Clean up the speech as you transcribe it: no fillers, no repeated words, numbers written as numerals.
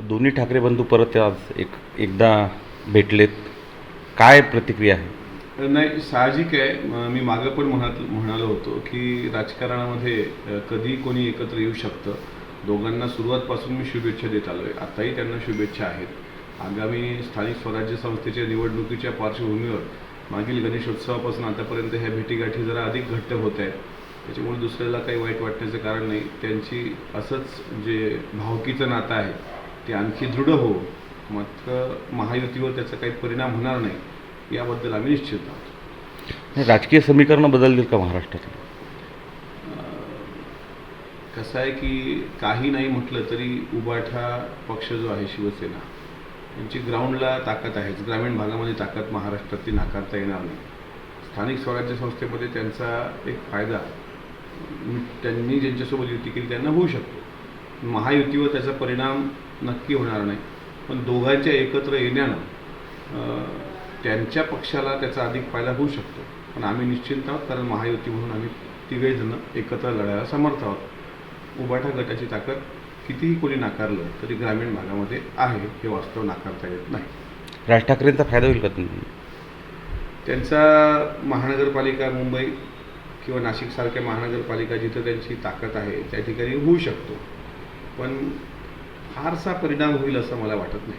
दोन्ही ठाकरे बंधू परत आज एकदा भेटलेत. काय प्रतिक्रिया आहे? नाही, साहजिक आहे. मी मागं पण म्हणालो होतो की राजकारणामध्ये कधी कोणी एकत्र येऊ शकतं. दोघांना सुरुवातपासून मी शुभेच्छा देत आलो आहे. आताही त्यांना शुभेच्छा आहेत. आगामी स्थानिक स्वराज्य संस्थेच्या निवडणुकीच्या पार्श्वभूमीवर मागील गणेशोत्सवापासून आतापर्यंत ह्या भेटीगाठी जरा अधिक घट्ट होत आहेत. त्याच्यामुळे दुसऱ्याला काही वाईट वाटण्याचं कारण नाही. त्यांची असंच जे भावकीचं नातं आहे ते आणखी दृढ हो, मात्र महायुतीवर त्याचा काही परिणाम होणार नाही याबद्दल आम्ही निश्चित आहोत. राजकीय समीकरणं बदलतील का महाराष्ट्रात? कसं आहे की काही नाही म्हटलं तरी उबाठा पक्ष जो आहे शिवसेना यांची ग्राउंडला ताकद आहेच. ग्रामीण भागामध्ये ताकद महाराष्ट्रातली नाकारता येणार नाही. स्थानिक स्वराज्य संस्थेमध्ये त्यांचा एक फायदा त्यांनी ज्यांच्यासोबत युती केली त्यांना होऊ शकतो. महायुतीवर त्याचा परिणाम नक्की होणार नाही, पण दोघांच्या एकत्र येण्यानं त्यांच्या पक्षाला त्याचा अधिक फायदा होऊ शकतो. पण आम्ही निश्चिंत आहोत, कारण महायुती म्हणून आम्ही तिघेजण एकत्र लढायला समर्थ आहोत. उबाठा गटाची ताकद कितीही कोणी नाकारलं तरी ग्रामीण भागामध्ये आहे, हे वास्तव नाकारता येत नाही. राज ठाकरेंचा फायदा होईल का? त्यांचा महानगरपालिका मुंबई किंवा नाशिकसारख्या महानगरपालिका जिथं त्यांची ताकद आहे त्या ठिकाणी होऊ शकतो, पण फारसा परिणाम होईल असं मला वाटत नाही.